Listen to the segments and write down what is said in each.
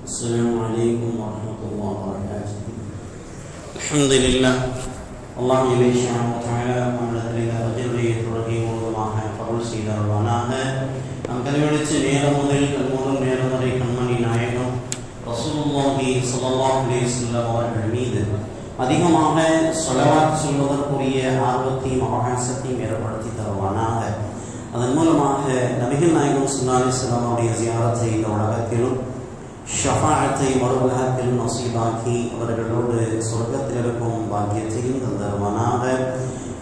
السلام عليكم ورحمة الله وبركاته. الحمد لله அல்லாஹ் தொடர்ச்சியாக பகல் செய்தருவானாக. நம் கல்வெடுத்து நேரம் முதல் கல்முதல் நேரம் வரை கண்மணி நாயகம் ரசூலுல்லாஹி ஸல்லல்லாஹு அலைஹி வஸல்லம் அவர்கள் மீது அதிகமாக ஸலவாத் சொல்வதற்குரிய ஆர்வத்தையும் அவகாசத்தையும் ஏற்படுத்தி தருவானாக. அதன் மூலமாக நபிகள் நாயகம் ஸல்லல்லாஹு அலைஹி வஸல்லம் அவருடைய ஜியாரத்தை இந்த உலகத்திலும் ஷஃபாஅத்தை மறுஉலகத்திலும் நசீபாக்கி அவர்களோடு சொர்க்கத்தில் இருக்கும் பாக்கியத்தையும் தந்தருவானாக.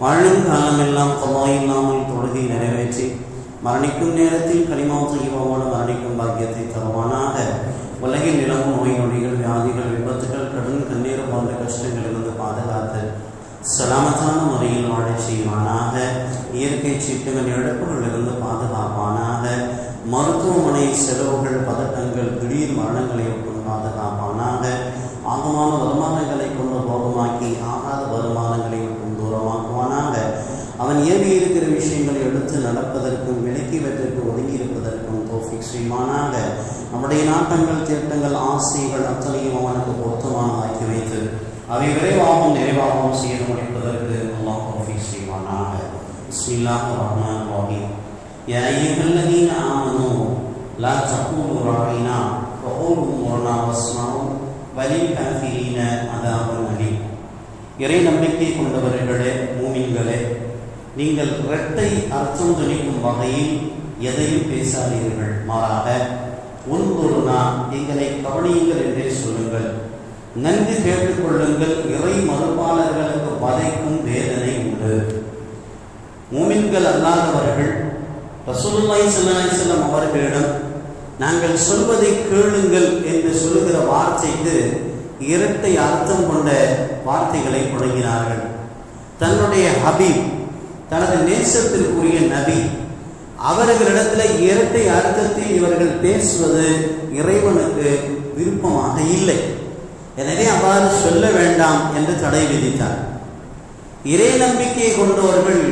வாழும் காலமெல்லாம் கல்லா இல்லாமல் தொழுகை நிறைவேற்றி மரணிக்கும் நேரத்தில் கலிமா தய்யிபாவோடு மரணிக்கும் பாக்கியத்தை தருவானாக. உலகில் நிலவும் நோய் நொடிகள், வியாதிகள், விபத்துகள், கடன் கண்ணீர் போன்ற கஷ்டங்களிலிருந்து பாதுகாத்து சலாமத்தான முறையில் வாழச் செய்வானாக. இயற்கை சீட்டுகள் இழப்புகளிலிருந்து பாதுகாப்பானாக. மருத்துவமனை செலவுகள், பதட்டங்கள், திடீர் மரணங்களை கொண்டு பாதுகாப்பானாக. ஆகமான வருமானங்களை கொண்டு போகமாக்கி ஆகாத வருமானங்களை கொண்டு தூரமாக்குவானாக. அவன் ஏறி இருக்கிற விஷயங்களை எடுத்து நடப்பதற்கும் விலக்கியவற்றிற்கு ஒதுங்கி இருப்பதற்கும் தௌஃபீக் செய்வானாக. நம்முடைய நாட்டங்கள், திட்டங்கள், ஆசைகள் அத்தனையும் அவனுக்கு பொருத்தமாக ஆக்கி வைத்து அவை விரைவாகவும் நிறைவாகவும் செய்து முடிப்பதற்கு அல்லாஹ் தௌஃபீக் செய்வானாக. பிஸ்மில்லாஹிர் ரஹ்மானிர் ரஹீம். யா அய்யுஹல்லதீன ஆமனூ லா தகூலு ராஇனா வகூலு உன்துர்னா வஸ்மஊ வலில் காஃபிரீன அதாபுன் அலீம். இறை நம்பிக்கை கொண்டவர்களே, மூமின்களே, நீங்கள் இரட்டை அர்த்தம் துணிக்கும் வகையில் எதையும் பேசாதீர்கள். மாறாக உன்துர்னா, எங்களை கவனியுங்கள் என்றே சொல்லுங்கள். நன்கு கேட்டுக்கொள்ளுங்கள். இறை மறுப்பாளர்களுக்கு வதைக்கும் வேதனை உண்டு. மூமின்கள் அல்லாதவர்கள் ரசூலுல்லாஹி ஸல்லல்லாஹு அலைஹி வஸல்லம் அவர்களிடம் நாங்கள் சொல்வதை கேளுங்கள் என்று சொல்லுகிற வார்த்தைக்கு இரட்டை அர்த்தம் கொண்ட வார்த்தைகளை புழங்கினார்கள். தன்னுடைய ஹபீப், தனது நேசத்திற்குரிய நபி, அவர்களிடத்தில் இரட்டை அர்த்தத்தில் இவர்கள் பேசுவது இறைவனுக்கு விருப்பமாக இல்லை. எனவே அவ்வாறு சொல்ல வேண்டாம் என்று தடை விதித்தார். இறை நம்பிக்கை கொண்டவர்கள்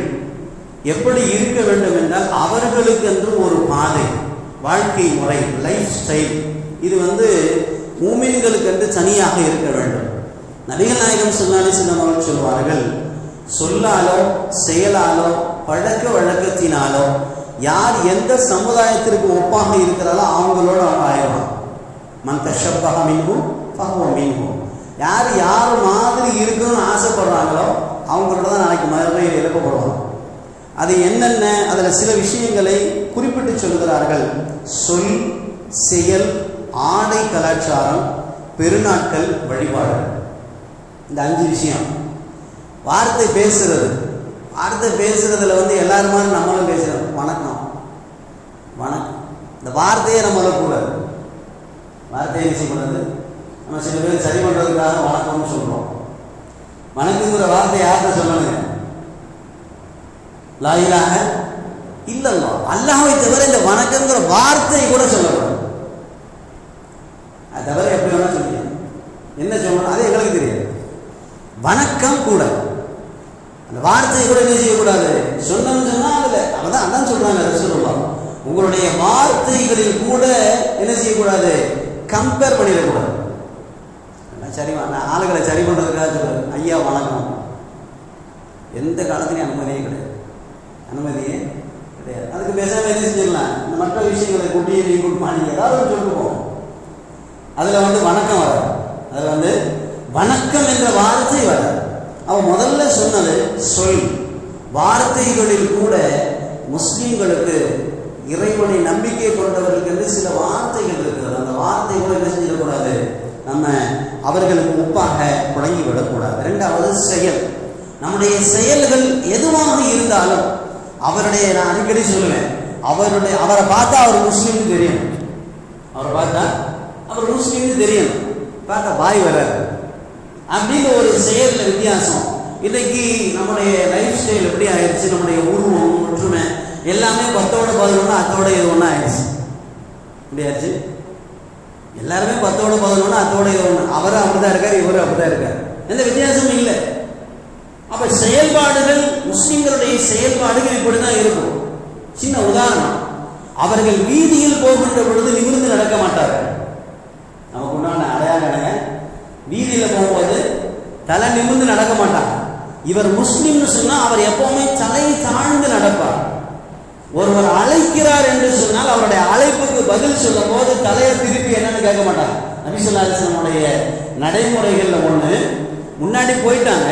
எப்படி இருக்க வேண்டும் என்றால் அவர்களுக்கு என்று ஒரு பாதை, வாழ்க்கை முறை, லைஃப் ஸ்டைல், இது மூமின்களுக்கு என்று தனியாக இருக்க வேண்டும். நபிகள் நாயகம் ஸல்லல்லாஹு அலைஹி வஸல்லம் அவர்கள் சொல்வார்கள், சொல்லாலோ செயலாலோ பழக்க வழக்கத்தினாலோ யார் எந்த சமுதாயத்திற்கு ஒப்பாக இருக்கிறாரோ அவங்களோட ஆயிரம். மன் தஷப்பஹ மின்ஹும் ஃபஹுவ மின்ஹும். யார் யார் மாதிரி இருக்கணும்னு ஆசைப்படுறாங்களோ அவங்களோட தான் நாளைக்கு மறுமையில் எழுப்பப்படுவாங்க. அது என்னென்ன, அதில் சில விஷயங்களை குறிப்பிட்டு சொல்கிறார்கள். சொல், செயல், ஆடை, கலாச்சாரம், பெருநாட்கள், வழிபாடுகள். இந்த 5 விஷயம். வார்த்தை பேசுறது, வார்த்தை பேசுறதுல எல்லாரும் மாதிரி நம்மளும் பேசுறோம். வணக்கம் வணக்கம், இந்த வார்த்தையே நம்மள கூடாது. வார்த்தையை என்ன செய்யக்கூடாது? நம்ம சில பேர் சரி பண்றதுக்காக வணக்கம்னு சொல்றோம். வணக்கங்கிற வார்த்தை யார்கிட்ட சொல்லணுங்க? லா இலாஹ இல்லல்லாஹ், அல்லாஹ்வை தவிர இந்த வணக்கங்கிற வார்த்தை கூட சொல்லக்கூடாது. அது தவிர எப்படி வேணா சொல்லுங்க, என்ன சொல்லணும் அது எங்களுக்கு தெரியாது. வணக்கம் கூட அந்த வார்த்தை கூட என்ன செய்யக்கூடாது. சொன்னோம்னு சொன்னா அதுல அதான் சொல்றாங்க ரசூலுல்லாஹ், உங்களுடைய வார்த்தைகளில் கூட என்ன செய்யக்கூடாது, கம்பேர் பண்ணிடக்கூடாது. சரி, ஆளுகளை சரி பண்றதுக்காக சொல்றாரு ஐயா வணக்கம். எந்த காலத்திலையும் அனுமதியே கிடையாது, அனுமதியே கிடையாது. அதுக்கு பேசாம என்ன செஞ்சிடலாம், இந்த மற்ற விஷயங்களை குட்டியை நீ குட் மார்னிங் ஏதாவது சொல்லுவோம். அதுல வணக்கம் வராது, அதுல வணக்கம் என்ற வார்த்தை வராது. அவன் முதல்ல சொன்னது சொல். வார்த்தைகளில் கூட முஸ்லீம்களுக்கு, இறைவனை நம்பிக்கை கொண்டவர்களுக்கு என்று சில வார்த்தைகள் இருக்கிறது. அந்த வார்த்தை கூட என்ன செஞ்சிடக்கூடாது, நம்ம அவர்களுக்கு ஒப்பாக புழங்கிவிடக்கூடாது. 2வது செயல். நம்முடைய செயல்கள் எதுவாக இருந்தாலும் அவருடைய, நான் அடிக்கடி சொல்லுவேன், அவரை பார்த்தா அவர் முஸ்லீம்னு தெரியும். அவரை பார்த்தா அவர் முஸ்லீம்னு தெரியும். பார்த்தா வாய் வராது அப்படின்னு ஒரு செயல்ல வித்தியாசம். இன்னைக்கு நம்முடைய லைஃப் ஸ்டைல் எப்படி ஆயிடுச்சு, நம்முடைய உருவம், ஒற்றுமை எல்லாமே 10ஓட 11 அத்தோட இது ஒன்றா ஆயிடுச்சு. இப்படி ஆயிடுச்சு. எல்லாருமே 10ஓட 11 அத்தோட இது ஒன்று. அவரும் அப்படிதான் இருக்காரு, இவரும் அப்படிதான் இருக்காரு, எந்த வித்தியாசமும் இல்லை. அப்ப செயல்பாடுகள், முஸ்லிம்களுடைய செயல்பாடுகள் இப்படிதான் இருக்கும். சின்ன உதாரணம், அவர்கள் வீதியில் போகின்ற பொழுது நிமிர்ந்து நடக்க மாட்டார்கள். நம்ம தலை நிமிர்ந்து நடக்க மாட்டாங்க. இவர் முஸ்லிம்னு சொன்னா அவர் எப்பவுமே தலை தாழ்ந்து நடப்பார். ஒருவர் அழைக்கிறார் என்று சொன்னால் அவருடைய அழைப்புக்கு பதில் சொல்லும் போது தலையை திருப்பி என்னன்னு கேட்க மாட்டாங்க. நபி ஸல்லல்லாஹு அலைஹி வஸல்லமுடைய நடைமுறைகள்ல ஒண்ணு, முன்னாடி போயிட்டாங்க,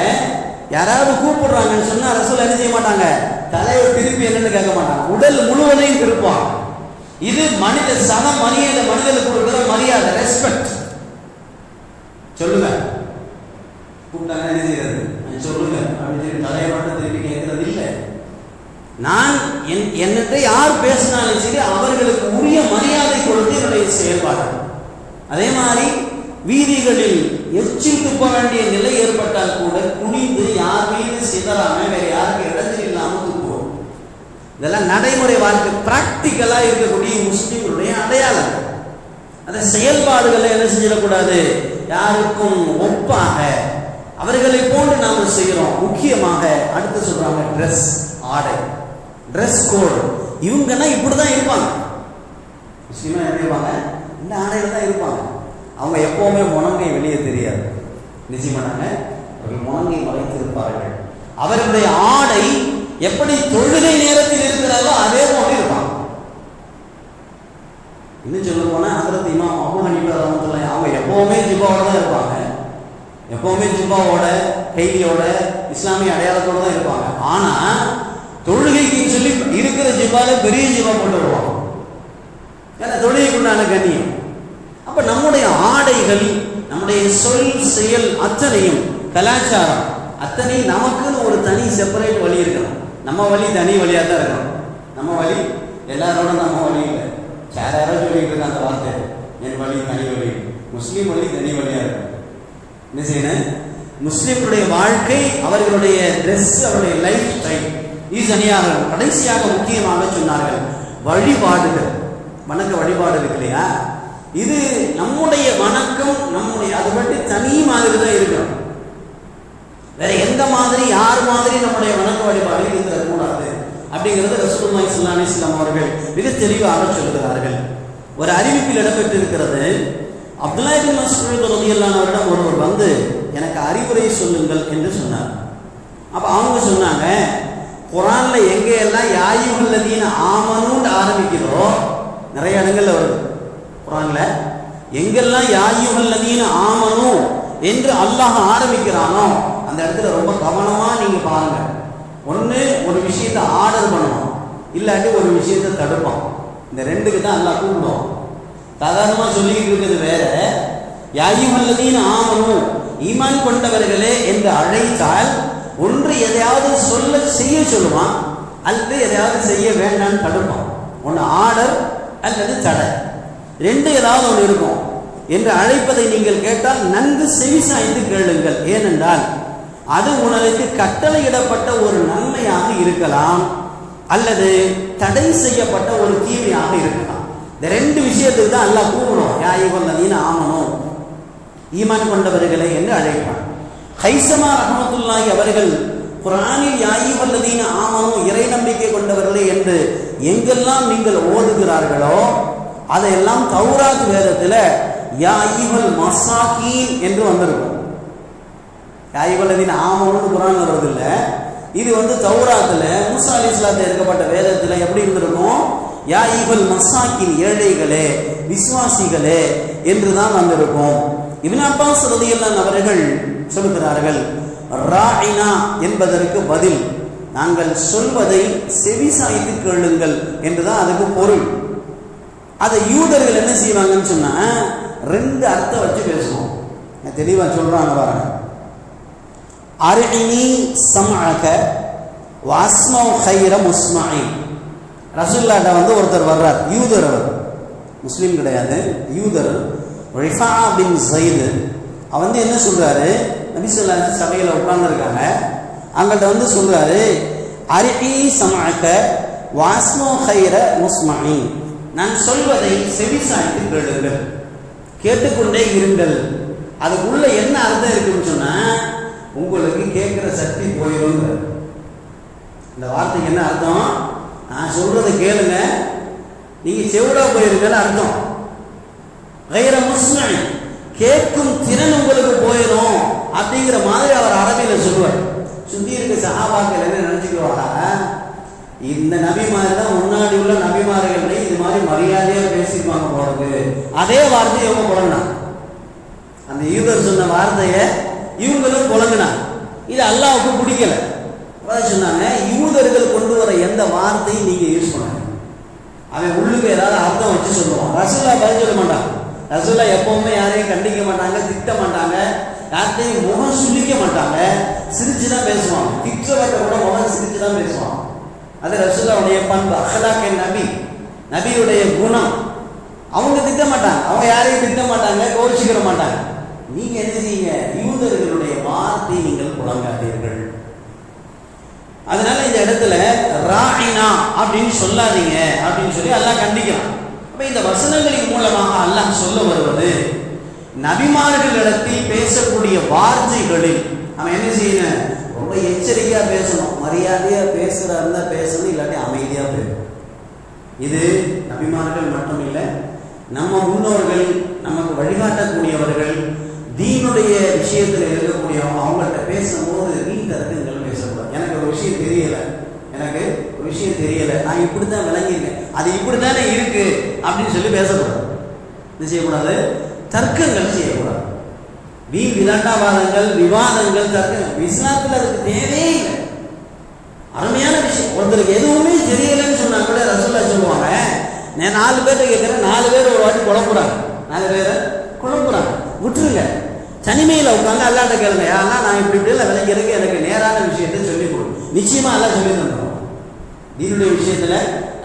யாராவது கூப்பிடுறாங்கன்னு சொன்னா ரசூல் என்ன செய்ய மாட்டாங்க, தலையை திருப்பி என்னன்னு கேட்க மாட்டாங்க, உடல் முழுவதையும் திருப்பாங்க. இது மனித சக மரியாதை, மனிதனுக்கு கொடுக்கிற மரியாதை, ரெஸ்பெக்ட். சொல்லுங்க, கூப்பிட்டாங்க என்ன செய்யறது, சொல்லுங்க அப்படின்னு சொல்லி தலையை மட்டும் திருப்பி கேட்கறது இல்லை. நான் என்னட்ட யார் பேசினாலும் சரி அவர்களுக்கு உரிய மரியாதை கொடுத்து என்னுடைய செயல்பாடு. அதே மாதிரி வீதிகளில் எச்சில் துப்ப வேண்டிய நிலை ஏற்பட்டால் கூட குனிந்து யார் மீது சிதறாம வேற யாருக்கு இடத்தில் இல்லாமல் துப்புவோம். இதெல்லாம் நடைமுறை வாழ்க்கை, பிராக்டிக்கலா இருக்கக்கூடிய முஸ்லிம்களுடைய அடையாளம். அந்த செயல்பாடுகளை என்ன செஞ்சிடக்கூடாது, யாருக்கும் ஒப்பாக அவர்களை போன்று நாம செய்யறோம். முக்கியமாக அடுத்து சொல்றாங்க ட்ரெஸ், ஆடை, ட்ரெஸ் கோட். இவங்கன்னா இப்படிதான் இருப்பாங்க, முஸ்லிமா எப்படி இருப்பாங்க, இந்த ஆடையில தான் இருப்பாங்க. அவங்க எப்பவுமே முனங்கை வெளியே தெரியாது, நிச்சயமானாங்க அவர்கள் முனங்கை மறைத்து இருப்பார்கள். அவர்களுடைய ஆடை எப்படி தொழுகை நேரத்தில் இருக்கிறாரோ அதே போல இருப்பாங்க. இன்னும் சொல்ல போனா ஹஜ்ரத் இமாம் அபூ ஹனீஃபா ரஹ்மத்துல்லாஹி அவங்க எப்பவுமே ஜிப்பாவோட தான் இருப்பாங்க, எப்பவுமே ஜிப்பாவோட கைலியோட இஸ்லாமிய அடையாளத்தோட தான் இருப்பாங்க. ஆனா தொழுகைக்கு சொல்லி இருக்கிற ஜிப்பால பெரிய ஜிப்பா போட்டு வருவாங்க, ஏன்னா தொழுகைக்குண்டான கண்ணியம். அப்ப நம்முடைய ஆடைகள், நம்முடைய சொல் செயல் அத்தனையும், கலாச்சாரம் அத்தனையும் நமக்குன்னு ஒரு தனி செப்பரேட் வழி இருக்கணும். நம்ம வழி தனி வழியா தான் இருக்கணும். நம்ம வழி எல்லாரோட நம்ம வழி இல்லை. யாரோ சொல்லிட்டு இருக்க அந்த வார்த்தை, என் வழி தனி வழி, முஸ்லீம் வழி தனி வழியா இருக்கும். என்ன செய்யணும், முஸ்லிம்களுடைய வாழ்க்கை, அவர்களுடைய ட்ரெஸ், அவருடைய லைஃப் ஸ்டைல் இது தனியாக. கடைசியாக முக்கியமாக சொன்னார்கள் வழிபாடுகள், வணக்க வழிபாடு இருக்கு இல்லையா, இது நம்முடைய வணக்கம், நம்முடைய அதை பற்றி தனி மாதிரி தான் இருக்கணும். வேற எந்த மாதிரி யார் மாதிரி நம்முடைய வணக்க வழிபாடு இருக்கக்கூடாது அப்படிங்கிறது ரசூலுல்லாஹி ஸல்லல்லாஹு அலைஹி வஸல்லம் அவர்கள் மிக தெளிவாக சொல்கிறார்கள். ஒரு அறிவிப்பில் இடம்பெற்றிருக்கிறது, அப்துல்லாஹ் இப்னு மஸ்ஊத் ரலியல்லாஹு அன்ஹு அவரிடம் ஒருவர் வந்து எனக்கு அறிவுரை சொல்லுங்கள் என்று சொன்னார். அப்ப அவங்க சொன்னாங்க, குர்ஆன்ல எங்க எல்லாம் யா அய்யுஹல்லதீன ஆமனூன்னு ஆரம்பிக்கிறோ, நிறைய இடங்கள்ல வருது குர்ஆன்ல, எங்கெல்லாம் யா அய்யுஹல்லதீன ஆமனூ என்று அல்லாஹ் ஆரம்பிக்கிறானோ அந்த இடத்துல ரொம்ப கவனமா நீங்க பாருங்க. ஒண்ணு ஒரு விஷயத்தை ஆர்டர் பண்ணுவோம், இல்லாட்டி ஒரு விஷயத்தை தடுப்போம். இந்த ரெண்டுக்கு தான் அல்லாஹ் கூப்பிடுவோம். சாதாரணமா சொல்லிக்கிட்டு இருக்கிறது வேற, யா அய்யுஹல்லதீன ஆமனூ ஈமான் கொண்டவர்களே என்று அழைத்தால் ஒன்று எதையாவது சொல்ல செய்ய சொல்லுவான், அல்லது எதையாவது செய்ய வேண்டாம்னு தடுப்பான். ஒன்று ஆர்டர் அல்லது தடை, ரெண்டு ஏதாவது ஒன்று இருக்கும். என்று அழைப்பதை நீங்கள் கேட்டால் நன்கு செவிசாய்ந்து கேளுங்கள், ஏனென்றால் அது உனக்கு கட்டளையிடப்பட்ட ஒரு நன்மையாக இருக்கலாம், அல்லது தடை செய்யப்பட்ட ஒரு தீமையாக இருக்கலாம். இந்த ரெண்டு விஷயத்துக்கு தான் அல்லாஹ் கூப்பிடும், யா அய்யுஹல்லதீன ஆமனூ ஈமான் கொண்டவர்களே என்று அழைப்பான். ஹைஸமா ரஹ்மத்துல்லாஹி அவர்கள் குர்ஆனில் யா அய்யுஹல்லதீன ஆமனூ இறை நம்பிக்கை கொண்டவர்களே என்று எங்கெல்லாம் நீங்கள் ஓதுகிறார்களோ அதையெல்லாம் தௌராத் வேதத்துல யா அய்யுஹல் மசாகீன் என்று வந்திருக்கும். யா அய்யுஹல்லதீன ஆமனூன்னு குர்ஆன்ல வருது இல்ல, இது தௌராத்துல மூசா அலைஹிஸ்ஸலாம் எடுக்கப்பட்ட வேதத்துல எப்படி இருந்திருக்கும், யா அய்யுஹல் மசாகீன் ஏழைகளே விசுவாசிகளே என்றுதான் வந்திருக்கும். இப்னு அப்பாஸ் ரலியல்லாஹு அன்ஹு அவர்கள் சொல்கிறார்கள், ராயினா என்பதற்கு பதில் நாங்கள் சொல்வதை செவிசாய்த்து கேளுங்கள் என்றுதான் அதுக்கு பொருள். அதை யூதர்கள் என்ன செய்வாங்கன்னு சொன்னா ரெண்டு அர்த்தம் வச்சு பேசுவோம். தெளிவா சொல்றாங்க பாருங்க, அர்இனி சம்அக வஸ்மஉ கைர முஸ்மஇ. ரசூலுல்லாஹ்ட்ட ஒருத்தர் வர்றார், யூதர், அவர் முஸ்லீம் கிடையாது, யூதர், ரிஃபா பின் ஸைத். அவன் என்ன சொல்றாரு, நபி ஸல்லல்லாஹு அலைஹி சபையில உட்கார்ந்துருக்காங்க, அங்கள்கிட்ட சொல்றாரு, அர்இ சம்அக வஸ்மஉ கைர முஸ்மஇ, நான் சொல்வதை செவிசாய்த்து கேளுங்கள், கேட்டுக்கொண்டே இருங்கள். அதுக்குள்ள என்ன அர்த்தம் இருக்குன்னு சொன்னா உங்களுக்கு கேட்கிற சக்தி போயிடும். இந்த வார்த்தைக்கு என்ன அர்த்தம், நான் சொல்றதை கேளுங்க, நீங்க செவிடா போயிருங்கன்னு அர்த்தம். கைர முஸ்மஇ, கேட்கும் திறன் உங்களுக்கு போயிடும் அப்படிங்கிற மாதிரி அவர் அரபியில சொல்லுவார். சுத்தி இருக்க சஹாபாக்கள் என்ன நினைச்சுக்குவாங்க, இந்த நபிமாரி தான் முன்னாடி உள்ள நபிமார்கள் இது மாதிரி மரியாதையா பேசிப்பாங்க போறது. அதே வார்த்தையை இவங்க புலங்கினாங்க. அந்த யூதர் சொன்ன வார்த்தையை இவங்களும் புலங்கினாங்க. இது அல்லாஹ்வுக்கு பிடிக்கல. அதான் சொன்னாங்க, யூதர்கள் கொண்டு வர எந்த வார்த்தையும் நீங்க யூஸ் பண்ணாங்க. அவன் உள்ளுக்கு ஏதாவது அர்த்தம் வச்சு சொல்லுவான். ரசூல்லா பதில் சொல்ல மாட்டாங்க. ரசூல்லா எப்பவுமே யாரையும் கண்டிக்க மாட்டாங்க, திட்ட மாட்டாங்க, யார்த்தையும் முகம் சுளிக்க மாட்டாங்க, சிரிச்சுதான் பேசுவாங்க. திட்டவட்ட கூட முகம் சிரிச்சுதான் பேசுவாங்க. அது ரசூலுல்லாஹ்வுடைய பண்பு, அஹ்லாக்கே நபி, நபியுடைய குணம். அவங்க திட்ட மாட்டாங்க, அவங்க யாரையும் திட்ட மாட்டாங்க, கோச்சிக்கிற மாட்டாங்க. நீங்க என்ன செய்யுங்க, யூதர்களுடைய வார்த்தை நீங்கள் புலங்காதீர்கள். அதனால இந்த இடத்துல ராயினா அப்படின்னு சொல்லாதீங்க அப்படின்னு சொல்லி அல்லாஹ் கண்டிக்கிறான். அப்ப இந்த வசனங்களின் மூலமாக அல்லாஹ் சொல்ல வருவது, நபிமார்களிடத்தில் பேசக்கூடிய வார்த்தைகளில் அவன் என்ன செய்யணும், ரொம்ப எச்சரிக்கையா பேசணும். மரியாதையா பேசுறா இருந்தா பேசணும், இல்லாட்டி அமைதியா பேசணும். இது நபிமார்கள் மட்டும் இல்லை, நம்ம முன்னோர்கள், நமக்கு வழிகாட்டக்கூடியவர்கள், தீனுடைய விஷயத்தில் இருக்கக்கூடியவங்க, அவங்கள்ட்ட பேசும்போது வீண் தரத்துங்கள் பேசக்கூடாது. எனக்கு ஒரு விஷயம் தெரியல, நான் இப்படித்தான் விளங்கியிருக்கேன், அது இப்படித்தானே இருக்கு அப்படின்னு சொல்லி பேசக்கூடாது. இது செய்யக்கூடாது. தர்க்கங்கள் செய்யக்கூடாது. வீண் விதண்டாவாதங்கள், விவாதங்கள், தர்க்கங்கள் இஸ்லாத்தில் அதுக்கு தேவையே இல்லை. அருமையான விஷயம். ஒருத்தருக்கு எதுவுமே தெரியலன்னு சொன்னா கூட ரசூலுல்லாஹ் சொல்லுவாங்க, நான் 4 பேர்ட்ட கேட்கிறேன், 4 பேர் ஒரு வாட்டி குழப்புறாங்க, 4 பேரை குழப்புறாங்க, விட்டுருங்க. தனிமையில் உட்காந்து அல்லாட்ட கேளுங்க, யாரெல்லாம் நான் இப்படி விளங்கிறதுக்கு எனக்கு நேரான விஷயத்தை சொல்லிக் கொடு. நிச்சயமா எல்லாம் சொல்லி தந்துடும். தீனுடைய விஷயத்துல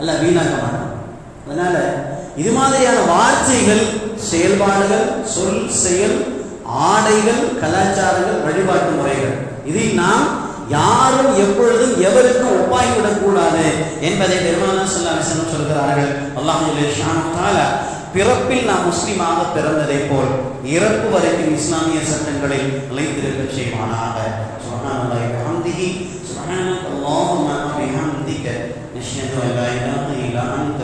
எல்லாம் வீணாக்க மாட்டாங்க. அதனால இது மாதிரியான வார்த்தைகள், செயல்பாடுகள், சொல், செயல், ஆடைகள், கலாச்சாரங்கள், வழிபாட்டு முறைகள், இதில் நாம் யாரும் எப்பொழுதும் எவருக்கும் ஒப்பாகிவிடக் கூடாது என்பதை பெருமானார் ஸல்லல்லாஹு அலைஹி வஸல்லம் சொல்கிறார்கள். அல்லாஹ் ஜல்ல தஆலா பிறப்பில் நாம் முஸ்லிமாக பிறந்ததை போல் இறப்பு வரைக்கும் இஸ்லாமிய சட்டங்களில் நிலைத்திருக்க செய்வானாக. சுப்ஹானல்லாஹி வ பிஹம்திஹி, சுப்ஹானல்லாஹும்ம வ பிஹம்திக, நஷ்ஹது அன் லா இலாஹா இல்லா அன்த,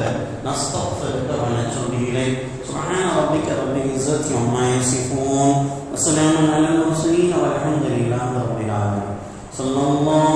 நஸ்தக்ஃபிருக வ நத்தூபு இலைக். சுப்ஹான ரப்பிக ரப்பில் இஸ்ஸத்தி அம்மா யசிஃபூன், வ ஸலாமுன் அலல் முர்ஸலீன், வல்ஹம்துலில்லாஹி ரப்பில் ஆலமீன். ஸல்லல்லாஹு